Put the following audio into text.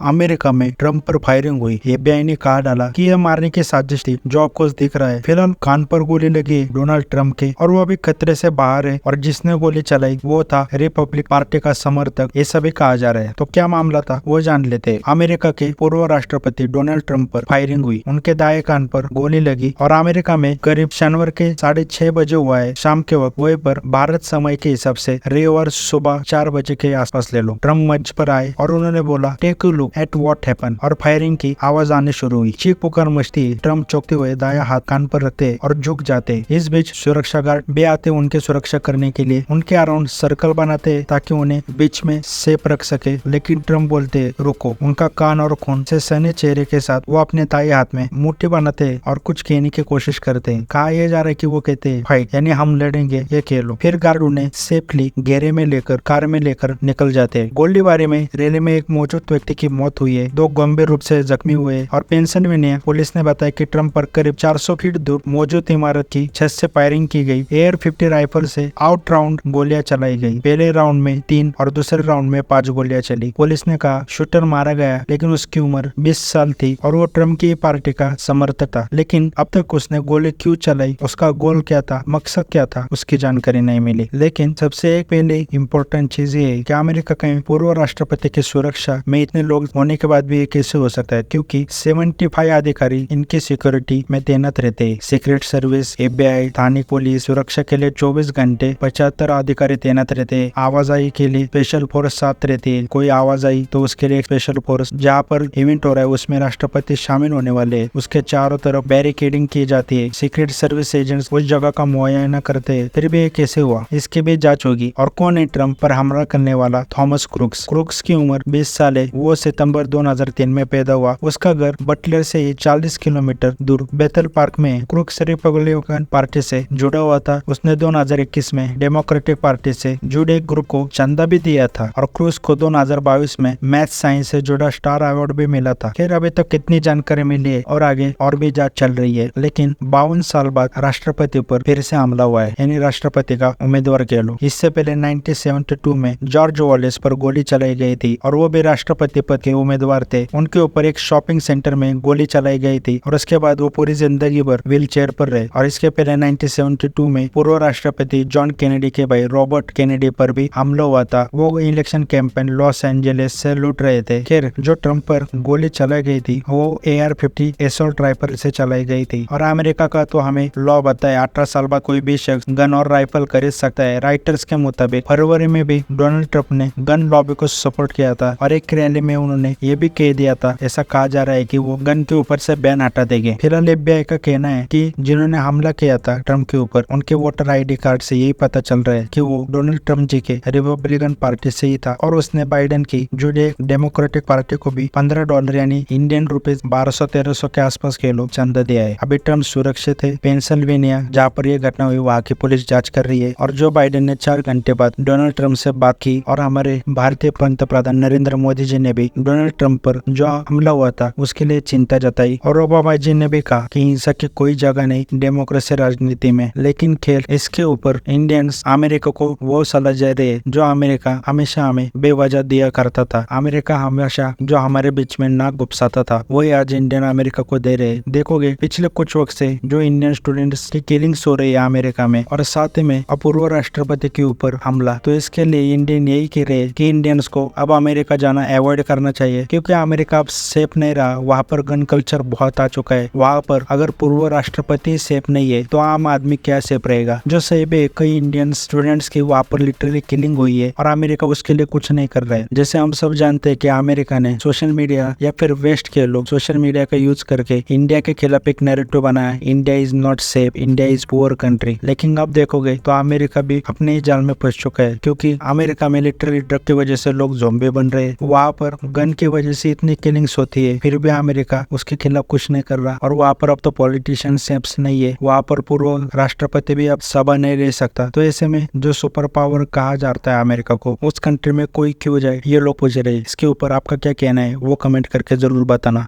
America में Trump पर firing हुई। FBI ने कहा डाला कि यह मारने की साजिश थी जो आपको दिख रहा है। फिलहाल कान पर गोली लगी डोनाल्ड ट्रम्प के और वो अभी खतरे से बाहर है और जिसने गोली चलाई वो था रिपब्लिक पार्टी का समर्थक, ये सभी कहा जा रहा है। तो क्या मामला था वो जान लेते। अमेरिका के पूर्व राष्ट्रपति डोनाल्ड ट्रम्प पर फायरिंग हुई, उनके दाएं कान पर गोली लगी और अमेरिका में करीब शनिवार के 6:30 बजे हुआ है शाम के वक्त। वही पर भारत समय के हिसाब से रविवार सुबह 4 बजे के आसपास ले लो। ट्रम्प मंच पर आए और उन्होंने बोला take a look at what happened और फायरिंग की आवाज आने शुरू हुई। चीख पुकार मचती। ट्रम्प चौंकते हुए दाया हाथ कान पर रखते और झुक जाते। इस बीच सुरक्षा गार्ड भी आते उनके सुरक्षा करने के लिए, उनके अराउंड सर्कल बनाते ताकि उन्हें बीच में सेफ रख सके। लेकिन ट्रम्प बोलते रुको। उनका कान और खून से सने चेहरे के साथ वो अपने दाएं हाथ में मुट्ठी बनाते और कुछ कहने की कोशिश करते। कहा यह जा रहा है कि वो कहते फाइट यानी हम लड़ेंगे, ये कह लो। फिर गार्ड उन्हें सेफली घेरे में लेकर कार में लेकर निकल जाते। गोलीबारी में रैली में एक मौजूद व्यक्ति की मौत हुई है, 2 गंभीर रूप से जख्मी हुए। और पेंसिल्वेनिया पुलिस ने बताया कि ट्रम्प पर करीब 400 फीट दूर मौजूद इमारत की छत से फायरिंग की गई। AR-50 राइफल से आउट राउंड गोलियां चलाई गई। पहले राउंड में 3 और दूसरे राउंड में 5 गोलियां चली। पुलिस ने कहा शूटर मारा गया लेकिन उसकी उम्र 20 साल थी और वो ट्रम्प की पार्टी का समर्थक था। लेकिन अब तक उसने गोली क्यों चलाई, उसका गोल क्या था, मकसद क्या था, उसकी जानकारी नहीं मिली। लेकिन सबसे एक पहले इम्पोर्टेंट चीज ये है कि अमेरिका के पूर्व राष्ट्रपति की सुरक्षा में इतने लोग होने के बाद भी ये कैसे हो सकता है, क्योंकि 75 अधिकारी इनकी सिक्योरिटी में तैनात रहते हैं। सीक्रेट सर्विस, FBI, स्थानिक पुलिस सुरक्षा के लिए 24 घंटे 75 अधिकारी तैनात रहते हैं। आवाजाही के लिए स्पेशल फोर्स साथ रहती है। कोई आवाज आई तो उसके लिए स्पेशल फोर्स। जहाँ पर इवेंट हो रहा है उसमें राष्ट्रपति शामिल होने वाले हैं, उसके चारों तरफ बैरिकेडिंग की जाती है। सीक्रेट सर्विस एजेंट्स उस जगह का मुआयना करते हैं। फिर भी ये कैसे हुआ, इसकी भी जांच होगी। और कौन है ट्रम्प पर हमला करने वाला? Thomas crooks. क्रूक्स की उम्र 20 साल है। वो सितंबर 2003 में पैदा हुआ। उसका घर बटलर से 40 किलोमीटर दूर बेथल पार्क में है। क्रूक्स रिपब्लिकन पार्टी से जुड़ा हुआ था। उसने 2021 में डेमोक्रेटिक पार्टी से जुड़े ग्रुप को चंदा भी दिया था और क्रूक्स को 2022 में मैथ साइंस से जुड़ा स्टार अवार्ड भी मिला था। खैर अभी तक कितनी जानकारी मिली है और आगे और भी जांच चल रही है। लेकिन 52 साल बाद राष्ट्रपति पर फिर से हमला हुआ है, यानी राष्ट्रपति का उम्मीदवार कह लो। इससे पहले 1972 में जॉर्ज वॉलेस पर गोली चलाई गई थी और वो भी राष्ट्रपति पद के उम्मीदवार थे। उनके ऊपर एक शॉपिंग सेंटर में गोली चलाई गई थी और उसके बाद वो पूरी जिंदगी भर व्हील चेयर पर रहे। और इसके पहले 1972 में पूर्व राष्ट्रपति जॉन कैनेडी के भाई रॉबर्ट कैनेडी पर भी हमला हुआ था। वो इलेक्शन कैंपेन लॉस एंजलिस से लूट रहे थे। खैर जो ट्रम्प पर गोली चलाई गई थी वो AR-50 असॉल्ट राइफल से चलाई गई थी। और अमेरिका का तो हमें लॉ बताया 18 साल बाद कोई भी शख्स गन और राइफल खरीद सकता है। राइटर्स के मुताबिक फरवरी में भी डोनाल्ड ट्रम्प ने गन लॉबी को सपोर्ट किया था और एक रैली में उन्होंने ये भी कह दिया था, ऐसा कहा जा रहा है कि वो गन के ऊपर से बैन हटा देंगे। फिलहाल FBI का कहना है कि जिन्होंने हमला किया था ट्रम्प के ऊपर उनके वोटर ID कार्ड से यही पता चल रहा है कि वो डोनाल्ड ट्रम्प जी के रिपब्लिकन पार्टी से ही था और उसने बाइडेन की जुड़े डेमोक्रेटिक पार्टी को भी $15 यानी इंडियन रुपीज 1200-1300 के आसपास के लोग चंदा दिया है। अभी ट्रम्प सुरक्षित है। पेंसिल्वेनिया जहाँ पर यह घटना हुई वहाँ की पुलिस जांच कर रही है। और जो बाइडेन ने 4 घंटे बाद डोनाल्ड ट्रम्प से बात की और हमारे भारतीय पंतप्रधान नरेंद्र मोदी जी ने भी डोनाल्ड ट्रम्प पर जो हमला हुआ था उसके लिए चिंता जताई। और ओबामा जी ने भी कहा कि हिंसा की कोई जगह नहीं डेमोक्रेसी राजनीति में। लेकिन खेल इसके ऊपर इंडियंस अमेरिका को वो सलाह दे रहे हैं जो अमेरिका हमेशा हमें बेवजह दिया करता था। अमेरिका हमेशा जो हमारे बीच में नाक गुप्साता था वही आज इंडियन अमेरिका को दे रहे हैं। देखोगे पिछले कुछ वक्त से जो इंडियन स्टूडेंट्स की किलिंग्स हो रही है अमेरिका में और साथ में अपूर्व राष्ट्रपति के ऊपर हमला, तो इसके लिए इंडियन यही कह रहे हैं कि इंडियंस को अब अमेरिका जाना अवॉइड करना चाहिए क्योंकि अमेरिका अब सेफ नहीं रहा। वहाँ पर गन कल्चर बहुत आ चुका है। वहाँ पर अगर पूर्व राष्ट्रपति सेफ नहीं है तो आम आदमी क्या सेफ रहेगा। जो सही में कई इंडियन स्टूडेंट्स की वहाँ पर लिटरली किलिंग हुई है और अमेरिका उसके लिए कुछ नहीं कर रहा है। जैसे हम सब जानते हैं कि अमेरिका ने सोशल मीडिया या फिर वेस्ट के लोग सोशल मीडिया का यूज करके इंडिया के खिलाफ एक नैरेटिव बनाया, India is not safe, India is poor country. लेकिन अब देखोगे तो अमेरिका भी अपने ही जाल में फंस चुका है क्योंकि अमेरिका में लिटरली ड्रग की वजह से लोग ज़ॉम्बी बन रहे हैं। वहाँ पर गन की वजह से इतनी किलिंग्स होती है फिर भी अमेरिका उसके खिलाफ कुछ नहीं कर रहा। और वहाँ पर अब तो पॉलिटिशियन सेफ्स नहीं है। वहाँ पर पूर्व राष्ट्रपति भी अब सभा नहीं रह सकता। तो ऐसे में जो सुपर पावर कहा जाता है अमेरिका को, उस कंट्री में कोई क्यों जाए, ये लोग पूछ रहे हैं। इसके ऊपर आपका क्या कहना है वो कमेंट करके जरूर बताना।